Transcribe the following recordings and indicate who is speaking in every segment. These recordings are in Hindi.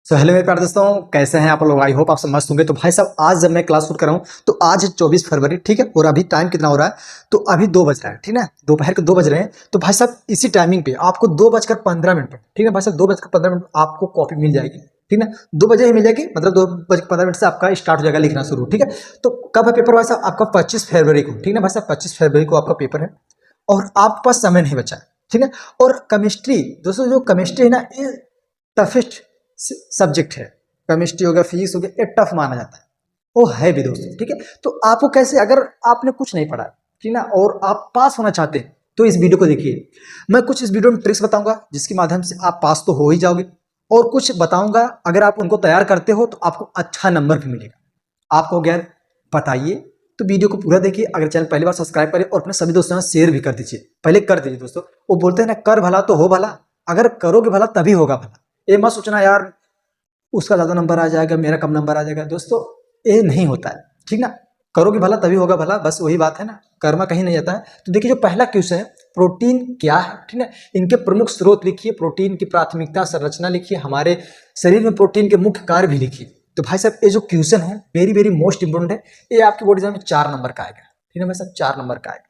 Speaker 1: हेलो मेरे प्यारे दोस्तों, कैसे हैं आप लोग। आई होप आप सब मस्त होंगे। तो भाई साहब, आज जब मैं क्लास शूट कर रहा हूँ तो आज है 24 फरवरी, ठीक है। और अभी टाइम कितना हो रहा है, तो अभी 2 बज रहा है, ठीक है। दोपहर के 2 बज रहे हैं। तो भाई साहब, इसी टाइमिंग पे आपको 2:15 पर, ठीक है भाई साहब, 2:15 आपको कॉपी मिल जाएगी, ठीक है। 2 बजे ही मिल जाएगी, मतलब 2:15 से आपका स्टार्ट हो जाएगा लिखना शुरू, ठीक है। तो कब है पेपर भाई साहब? आपका 25 फरवरी को, ठीक है भाई साहब, 25 फरवरी को आपका पेपर है और आपके पास समय नहीं बचा है, ठीक है। और केमिस्ट्री दोस्तों, जो केमिस्ट्री है ना, ये टफेस्ट सब्जेक्ट है। केमिस्ट्री हो गया, फिजिक्स हो गया, ये टफ माना जाता है। वो है भी दोस्तों, ठीक है। तो आपको कैसे, अगर आपने कुछ नहीं पढ़ा, ठीक ना, और आप पास होना चाहते हैं तो इस वीडियो को देखिए। मैं कुछ इस वीडियो में ट्रिक्स बताऊंगा जिसके माध्यम से आप पास तो हो ही जाओगे, और कुछ बताऊंगा अगर आप उनको तैयार करते हो तो आपको अच्छा नंबर भी मिलेगा। आपको अगर बताइए तो वीडियो को पूरा देखिए। अगर चैनल पहली बार सब्सक्राइब करें और अपने सभी दोस्तों से शेयर भी कर दीजिए। पहले कर दीजिए दोस्तों। वो बोलते हैं ना, कर भला तो हो भला। अगर करोगे भला तभी होगा भला। ये मत सोचना यार उसका ज्यादा नंबर आ जाएगा, मेरा कम नंबर आ जाएगा। दोस्तों, ये नहीं होता है, ठीक ना। करोगे भला तभी होगा भला, बस वही बात है ना। कर्मा कहीं नहीं जाता है। तो देखिए, जो पहला क्वेश्चन है, प्रोटीन क्या है, ठीक है। इनके प्रमुख स्रोत लिखिए, प्रोटीन की प्राथमिकता संरचना लिखिए, हमारे शरीर में प्रोटीन के मुख्य कार्य भी लिखिए। तो भाई साहब, ये जो क्वेश्चन है वेरी वेरी मोस्ट इंपोर्टेंट है। ये आपकी बोर्ड एग्जाम में 4 नंबर का आएगा, ठीक है भाई साहब, 4 नंबर का आएगा।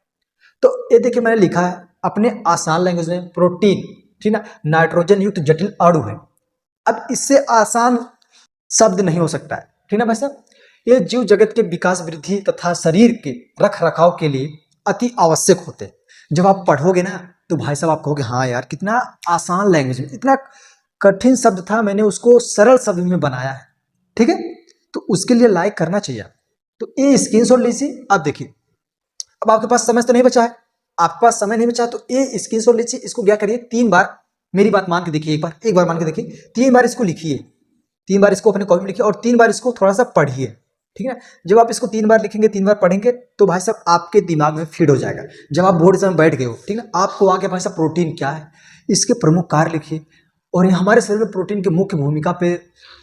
Speaker 1: तो ये देखिए, मैंने लिखा है अपने आसान लैंग्वेज में, प्रोटीन, ठीक ना, नाइट्रोजन युक्त जटिल अणु है। अब इससे आसान शब्द नहीं हो सकता है, ठीक ना भाई साहब। ये जीव जगत के विकास, वृद्धि तथा शरीर के रख रखाव के लिए अति आवश्यक होते हैं। जब आप पढ़ोगे ना तो भाई साहब आप कहोगे हाँ यार, कितना आसान लैंग्वेज में, इतना कठिन शब्द था, मैंने उसको सरल शब्द में बनाया है, ठीक है। तो उसके लिए लाइक करना चाहिए। तो ये स्क्रीनशॉट लीजिए। आप देखिए, अब आपके पास समय तो नहीं बचा है, आपके पास समय नहीं बचा है, तो ये स्क्रीनशॉट लीजिए। इसको क्या करिए, 3 बार मेरी बात मान के देखिए, एक बार मान के देखिए, 3 बार इसको लिखिए। 3 बार इसको अपने कॉपी में लिखिए और 3 बार इसको थोड़ा सा पढ़िए, ठीक है। जब आप इसको 3 बार लिखेंगे, 3 बार पढ़ेंगे, तो भाई साहब आपके दिमाग में फीड हो जाएगा। जब आप बोर्ड एग्जाम में बैठ गए हो, ठीक है, आपको आगे भाई साहब प्रोटीन क्या है, इसके प्रमुख कार्य लिखिए, और ये हमारे शरीर में प्रोटीन की मुख्य भूमिका पे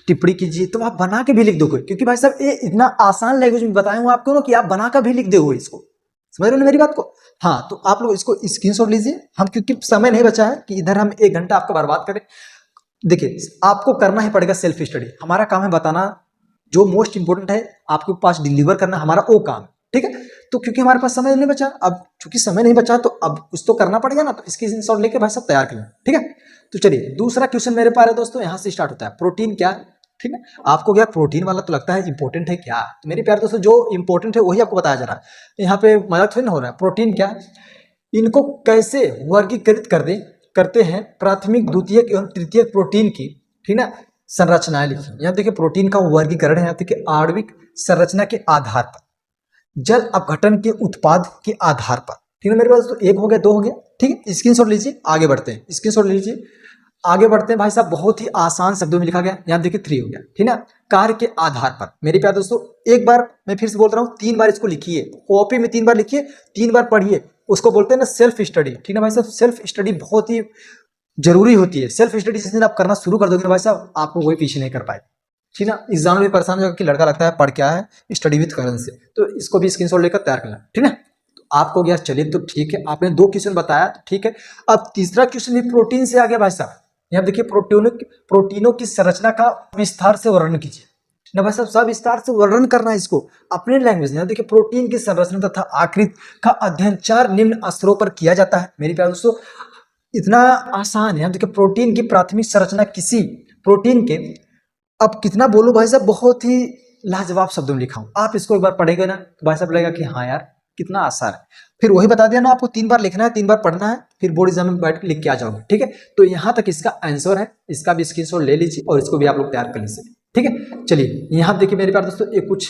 Speaker 1: टिप्पणी कीजिए। तो आप बना के भी लिख दोगे, क्योंकि भाई साहब ये इतना आसान लैंग्वेज में बताया हूँ आपको ना, कि आप बना कर भी लिख दोगे इसको। समझ रहे हो मेरी बात को? हाँ, तो आप लोग इसको स्क्रीनशॉट लीजिए। हम, क्योंकि समय नहीं बचा है कि इधर हम 1 घंटा आपका बर्बाद करें। देखिए, आपको करना ही पड़ेगा सेल्फ स्टडी। हमारा काम है बताना जो मोस्ट इंपोर्टेंट है, आपके पास डिलीवर करना हमारा वो काम, ठीक है। तो क्योंकि हमारे पास समय नहीं बचा, अब चूंकि समय नहीं बचा तो अब कुछ तो करना पड़ेगा ना। तो इसकी स्क्रीनशॉट लेके भाई सब तैयार करें, ठीक है। तो चलिए, दूसरा क्वेश्चन मेरे पास है दोस्तों, यहाँ से स्टार्ट होता है। प्रोटीन क्या है, ठीक है। आपको क्या प्रोटीन वाला तो लगता है इंपॉर्टेंट है क्या? तो मेरे प्यारे दोस्तों, जो इंपॉर्टेंट है वही आपको बताया जा रहा है। यहाँ पे मजाक थोड़ी ना हो रहा है। प्रोटीन क्या है, इनको कैसे वर्गीकृत करते हैं, प्राथमिक, द्वितीयक एवं तृतीयक प्रोटीन की, ठीक ना, संरचनाएं लिखी। यहाँ देखिए, प्रोटीन का वर्गीकरण है। यहाँ देखिए, आणविक संरचना के आधार पर, जल अपघटन के उत्पाद के आधार पर, ठीक है मेरे पास। तो 1 हो गया, 2 हो गया, ठीक है। स्क्रीनशॉट लीजिए, आगे बढ़ते हैं। स्क्रीनशॉट लीजिए, आगे बढ़ते हैं भाई साहब। बहुत ही आसान शब्दों में लिखा गया। यहाँ देखिए 3 हो गया, ठीक ना। कार्य के आधार पर, मेरे प्यारे दोस्तों, एक बार मैं फिर से बोल रहा हूँ, 3 बार इसको लिखिए, कॉपी में 3 बार लिखिए, 3 बार पढ़िए। उसको बोलते हैं ना सेल्फ स्टडी, ठीक है भाई साहब। सेल्फ स्टडी बहुत ही जरूरी होती है। सेल्फ स्टडी जिस दिन आप करना शुरू कर दोगे ना भाई साहब, आपको कोई पीछे नहीं कर पाए, ठीक ना। एग्जाम में परेशान हो कि लड़का लगता है पढ़ क्या है, स्टडी विद करण से। तो इसको भी स्क्रीनशॉट लेकर तैयार करना, ठीक है। तो आपको गया, चलिए तो ठीक है, आपने 2 क्वेश्चन बताया, तो ठीक है। अब तीसरा क्वेश्चन भी प्रोटीन से आ गया भाई साहब। यहाँ देखिए, प्रोटीनों की संरचना का विस्तार से वर्णन कीजिए ना भाई साहब। सब विस्तार से वर्णन करना है इसको अपने लैंग्वेज में। देखिए, प्रोटीन की संरचना तथा आकृति का अध्ययन 4 निम्न स्तरों पर किया जाता है। मेरे प्यारे दोस्तों, इतना आसान है। देखिए, प्रोटीन की प्राथमिक संरचना किसी प्रोटीन के, अब कितना बोलो भाई साहब, बहुत ही लाजवाब शब्दों में लिखा हूं। आप इसको एक बार पढ़ेंगे ना तो भाई साहब लगेगा कि हाँ यार, कितना आसान है। फिर वही बता दिया ना, आपको 3 बार लिखना है, 3 बार पढ़ना है, फिर बोर्ड एग्जाम में बैठ के लिख के आ जाओगे, ठीक है। तो यहाँ तक इसका आंसर है। इसका भी स्क्रीनशॉट ले लीजिए और इसको भी आप लोग तैयार कर लीजिए, ठीक है। चलिए, यहाँ देखिए मेरे प्यारे दोस्तों, ये कुछ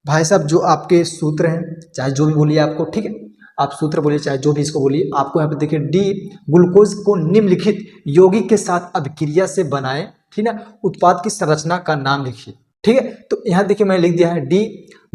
Speaker 1: भाई साहब जो आपके सूत्र हैं, चाहे जो भी बोलिए आपको, ठीक है। आप सूत्र बोलिए चाहे जो भी इसको बोलिए, आपको यहाँ पे देखिए, डी ग्लूकोज को निम्नलिखित यौगिक के साथ अभिक्रिया से बनाए, ठीक है, उत्पाद की संरचना का नाम लिखिए, ठीक है। तो यहाँ देखिए मैंने लिख दिया है डी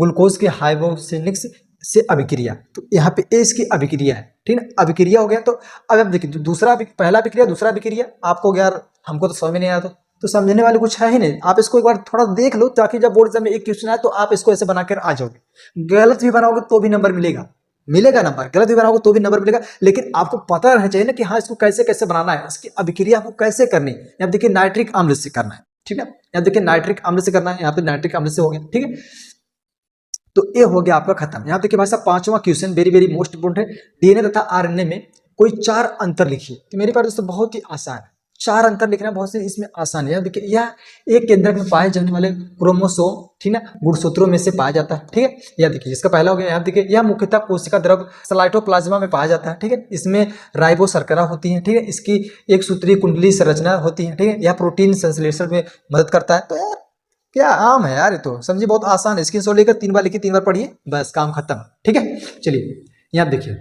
Speaker 1: ग्लूकोज के हाइड्रोक्सिलिक्स से अभिक्रिया। तो यहाँ पे ए इसकी अभिक्रिया है, ठीक है, अभिक्रिया हो गया। तो अब आप देखिए, दूसरा, पहला अभिक्रिया, दूसरा अभिक्रिया, आपको यार हमको तो समझ में नहीं आया, तो समझने वाले कुछ है ही नहीं। आप इसको एक बार थोड़ा देख लो, ताकि जब बोर्ड एग्जाम में एक क्वेश्चन आए तो आप इसको ऐसे बनाकर आ जाओगे। गलत भी बनाओगे तो भी नंबर मिलेगा, नंबर। गलत भी बनाओगे तो भी नंबर मिलेगा, लेकिन आपको पता रहना चाहिए ना कि हाँ, इसको कैसे कैसे बनाना है, इसकी अभिक्रिया आपको कैसे करनी है। अब देखिए, नाइट्रिक अम्ल से करना है, ठीक है। यहाँ देखिए नाइट्रिक अम्ल से करना है, यहाँ पे नाइट्रिक अम्ल से हो गया, ठीक है। तो ये हो गया आपका खत्म। यहाँ देखिए भाई साहब पांचवा question very very most important है, डीएनए तथा आरएनए में कोई 4 अंतर लिखिए। तो मेरे पास दोस्तों बहुत ही आसान है, 4 अंतर लिखना बहुत से इसमें आसान है। देखिए यह एक केंद्रक में पाए जाने वाले क्रोमोसोम, ठीक है, गुणसूत्रों में से पाया जाता है, ठीक है। यह देखिए इसका पहला हो गया। यहाँ देखिए यह मुख्यतः कोशिका द्रव साइटोप्लाज्मा में पाया जाता है, ठीक है। इसमें राइबो शर्करा होती है, ठीक है। इसकी एक सूत्रीय कुंडली संरचना होती है, ठीक है। यह प्रोटीन संश्लेषण में मदद करता है। तो यार क्या आम है यार, ये तो समझिए बहुत आसान है। स्क्रीनशॉट लेकर 3 बार लिखिए, 3 बार पढ़िए, बस काम खत्म, ठीक है। चलिए यहाँ देखिए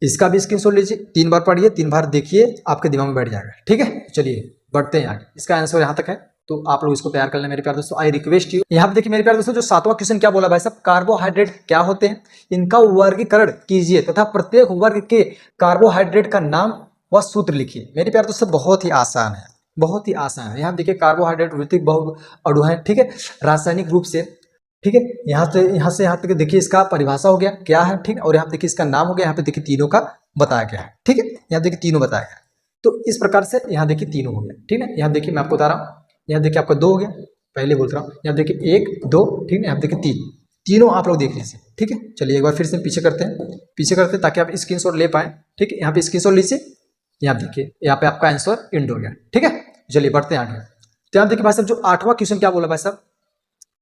Speaker 1: इसका भी स्क्रीनशॉट लीजिए, 3 बार पढ़िए, 3 बार देखिए, आपके दिमाग में बैठ जाएगा, ठीक है। चलिए बढ़ते हैं आगे। इसका आंसर यहाँ तक है, तो आप लोग इसको तैयार कर लें मेरे प्यारे दोस्तों। I request you. यहाँ पे देखिए मेरे प्यारे दोस्तों जो 7वां क्वेश्चन क्या बोला भाई साहब, कार्बोहाइड्रेट क्या होते हैं, इनका वर्गीकरण कीजिए तथा प्रत्येक वर्ग के कार्बोहाइड्रेट का नाम व सूत्र लिखिए। मेरे प्यारे दोस्तों बहुत ही आसान है, बहुत ही आसान है। यहाँ देखिए कार्बोहाइड्रेट भौतिक बहु अणु है, ठीक है, रासायनिक रूप से, ठीक है। यहाँ से यहाँ तक देखिए इसका परिभाषा हो गया क्या है, ठीक है। और यहाँ देखिए इसका नाम हो गया, यहाँ पे देखिए तीनों का बताया गया है, ठीक है। यहाँ देखिए तीनों बताया गया, तो इस प्रकार से यहाँ देखिए तीनों हो गया, ठीक है। यहाँ देखिए मैं आपको बता रहा हूँ, यहाँ देखिए आपका 2 हो गया, पहले बोल रहा हूँ। यहाँ देखिए 1 2, ठीक है। यहाँ देखिए 3, तीनों आप लोग देख लीजिए, ठीक है। चलिए एक बार फिर से पीछे करते हैं ताकि आप स्क्रीनशॉट ले पाए, ठीक है। यहाँ पे स्क्रीनशॉट लीजिए, यहाँ देखिए यहाँ पे आपका आंसर इंड हो गया, ठीक है। चलिए बढ़ते हैं आगे। तो यहाँ देखिए भाई साहब जो 8वां क्वेश्चन क्या बोला भाई साहब,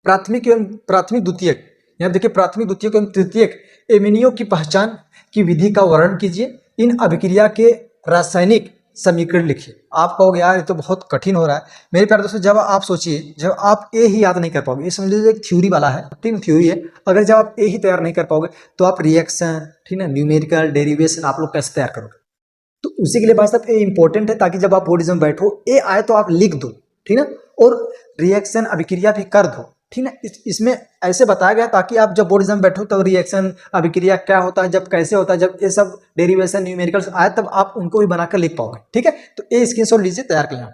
Speaker 1: प्राथमिक द्वितीयक, यहाँ देखिए प्राथमिक द्वितीयक एवं तृतीयक एमिनियो की पहचान की विधि का वर्णन कीजिए, इन अभिक्रिया के रासायनिक समीकरण लिखिए। आप कहोगे यार ये तो बहुत कठिन हो रहा है। मेरे प्यारे दोस्तों जब आप सोचिए, जब आप ए ही याद नहीं कर पाओगे, ये समझ लीजिए एक थ्योरी वाला है, ठीक, थ्योरी है। अगर जब आप ए ही तैयार नहीं कर पाओगे तो आप रिएक्शन, ठीक है, न्यूमेरिकल डेरिवेशन आप लोग कैसे तैयार करोगे। तो उसी के लिए भाई साहब ए इंपॉर्टेंट है, ताकि जब आप बोर्ड एग्जाम बैठो ए आए तो आप लिख दो, ठीक है। और रिएक्शन अभिक्रिया भी कर दो, ठीक है। इसमें ऐसे बताया गया ताकि आप जब बोर्ड एग्जाम बैठो तब रिएक्शन अभिक्रिया क्या होता है, जब कैसे होता है, जब ये सब डेरिवेशन न्यूमेरिकल्स आए तब आप उनको भी बनाकर लिख पाओगे, ठीक है। तो ये स्क्रीनशॉट लीजिए, तैयार कर लेना,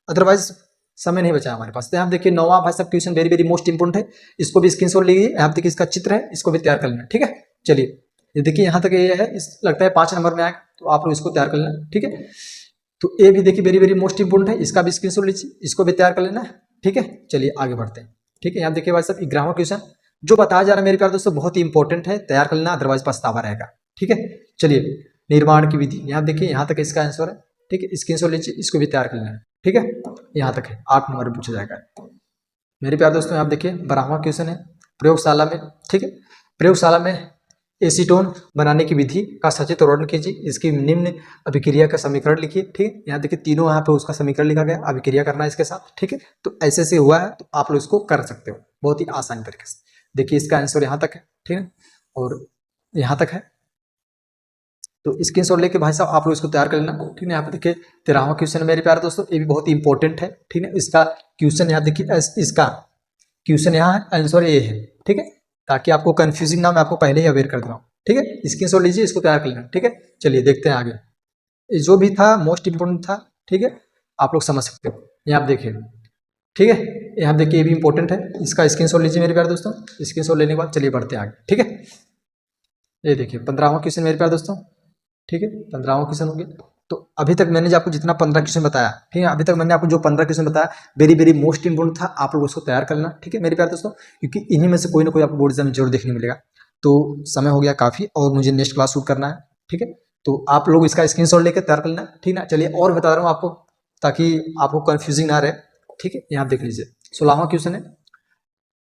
Speaker 1: अदरवाइज समय नहीं बचा हमारे पास। तो यहाँ देखिए 9वां भाई साहब question very very most important है, इसको भी स्क्रीनशॉट लीजिए। यहाँ देखिए इसका चित्र है, इसको भी तैयार कर लेना, ठीक है। चलिए ये देखिए यहाँ तक ये है, इस लगता है 5 नंबर में आएगा, तो आप लोग इसको तैयार कर लेना, ठीक है। तो ये भी देखिए वेरी वेरी मोस्ट इंपोर्टेंट है, इसका भी स्क्रीनशॉट लीजिए, इसको भी तैयार कर लेना, ठीक है। चलिए आगे बढ़ते हैं, ठीक है। यहाँ देखिए भाई साहब 11वां क्वेश्चन जो बताया जा रहा है मेरे प्यारे दोस्तों बहुत ही इंपॉर्टेंट है, तैयार कर लेना, अदरवाइज पछतावा रहेगा, ठीक है। चलिए निर्माण की विधि, यहाँ देखिए यहाँ तक इसका आंसर है, ठीक है। स्क्रीनशॉट लीजिए, इसको भी तैयार कर लेना, ठीक है। यहाँ तक है, 8 नंबर में पूछा जाएगा मेरे प्यारे दोस्तों। यहाँ देखिए 12वां क्वेश्चन है प्रयोगशाला में, ठीक है। प्रयोगशाला में एसीटोन बनाने की विधि का सचित्र वर्णन कीजिए, इसकी निम्न अभिक्रिया का समीकरण लिखिए, ठीक है। यहाँ देखिए तीनों यहाँ पे उसका समीकरण लिखा गया, अभिक्रिया करना है इसके साथ, ठीक है। तो ऐसे से हुआ है, तो आप लोग इसको कर सकते हो बहुत ही आसान तरीके से। देखिए इसका आंसर यहाँ तक है, ठीक है, और यहाँ तक है। तो स्क्रीनशॉट लेके भाई साहब आप लोग इसको तैयार कर लेना, ठीक है। यहाँ पे देखिए 13वां क्वेश्चन मेरे प्यारे दोस्तों, ये भी बहुत ही इंपॉर्टेंट है, ठीक है। इसका क्वेश्चन यहाँ देखिए, इसका क्वेश्चन यहाँ है, आंसर ये है, ठीक है, ताकि आपको कंफ्यूजिंग ना, मैं आपको पहले ही अवेयर कर दूँ, ठीक है। स्क्रीनशॉट लीजिए, इसको तैयार कर लेना, ठीक है। चलिए देखते हैं आगे, ये जो भी था मोस्ट इंपोर्टेंट था, ठीक है, आप लोग समझ सकते हो। यहाँ आप देखिए, ठीक है, यहाँ देखिए ये भी इंपॉर्टेंट है, इसका स्क्रीनशॉट लीजिए मेरे प्यारे दोस्तों। स्क्रीनशॉट लेने के बाद चलिए बढ़ते हैं आगे, ठीक है। ये देखिए 15वां क्वेश्चन मेरे प्यारे दोस्तों, ठीक है, 15वां क्वेश्चन हो गया। तो अभी तक मैंने जो आपको जितना 15 क्वेश्चन बताया, ठीक है, अभी तक मैंने आपको जो 15 क्वेश्चन बताया वेरी वेरी मोस्ट इंपोर्टेंट था, आप लोग उसको तैयार करना, ठीक है मेरे प्यारे दोस्तों, क्योंकि इन्हीं में से कोई ना कोई आपको बोर्ड एग्जाम में जरूर देखने मिलेगा। तो समय हो गया काफ़ी और मुझे नेक्स्ट क्लास शूट करना है, ठीक है। तो आप लोग इसका स्क्रीनशॉट लेकर तैयार कर लेना, ठीक ना। चलिए और बता रहा हूँ आपको, ताकि आपको कन्फ्यूजिंग ना रहे, ठीक है। यहाँ देख लीजिए 16वां क्वेश्चन है,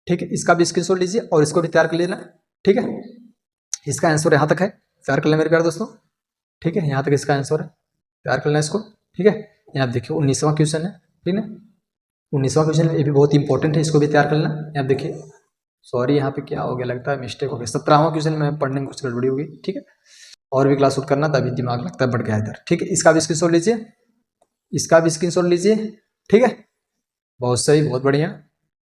Speaker 1: ठीक है, इसका भी स्क्रीनशॉट लीजिए और इसको भी तैयार कर लेना, ठीक है। इसका आंसर यहाँ तक है, तैयार कर लेना मेरे प्यारे दोस्तों, ठीक है। यहाँ तक इसका आंसर है, तैयार कर लेना इसको, ठीक है। यहाँ देखिए 19वां क्वेश्चन है, ठीक है, 19वां क्वेश्चन ये भी बहुत इंपॉर्टेंट है, इसको भी तैयार कर लेना। यहाँ देखिए सॉरी यहाँ पे क्या हो गया, लगता है मिस्टेक हो गया, 17वां क्वेश्चन में पढ़ने में कुछ गड़बड़ी होगी, ठीक है। और भी क्लास शूट करना, तभी दिमाग लगता है बढ़ गया इधर, ठीक है। इसका भी स्क्रीनशॉट लीजिए, इसका भी स्क्रीनशॉट लीजिए, ठीक है, बहुत सही, बहुत बढ़िया।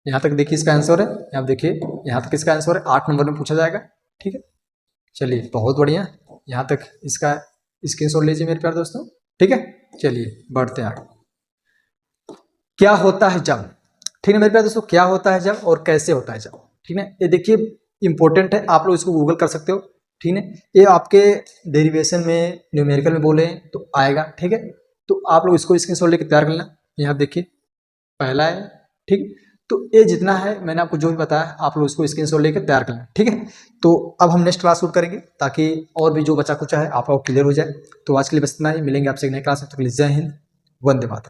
Speaker 1: यहाँ तक देखिए इसका आंसर है, यहाँ देखिए यहाँ तक इसका आंसर है, 8 नंबर में पूछा जाएगा, ठीक है। चलिए बहुत बढ़िया, यहाँ तक इसका स्क्रीनशॉट लीजिए मेरे प्यारे दोस्तों, ठीक है। चलिए बढ़ते हैं आगे। क्या होता है जब, ठीक है मेरे प्यारे दोस्तों, क्या होता है जब और कैसे होता है जब, ठीक है। ये देखिए इंपॉर्टेंट है, आप लोग इसको गूगल कर सकते हो, ठीक है। ये आपके डेरिवेशन में न्यूमेरिकल में बोले तो आएगा, ठीक है। तो आप लोग इसको स्क्रीनशॉट लेकर तैयार कर लेना। यहाँ देखिए पहला है, ठीक। तो ये जितना है मैंने आपको जो भी बताया आप लोग इसको स्क्रीनशॉट लेकर तैयार कर लें, ठीक है। तो अब हम नेक्स्ट क्लास शूट करेंगे ताकि और भी जो बचा कुचा है आपका क्लियर हो जाए। तो आज के लिए बस इतना ही, मिलेंगे आपसे एक नई क्लास में। तो जय हिंद, वंदे मातरम।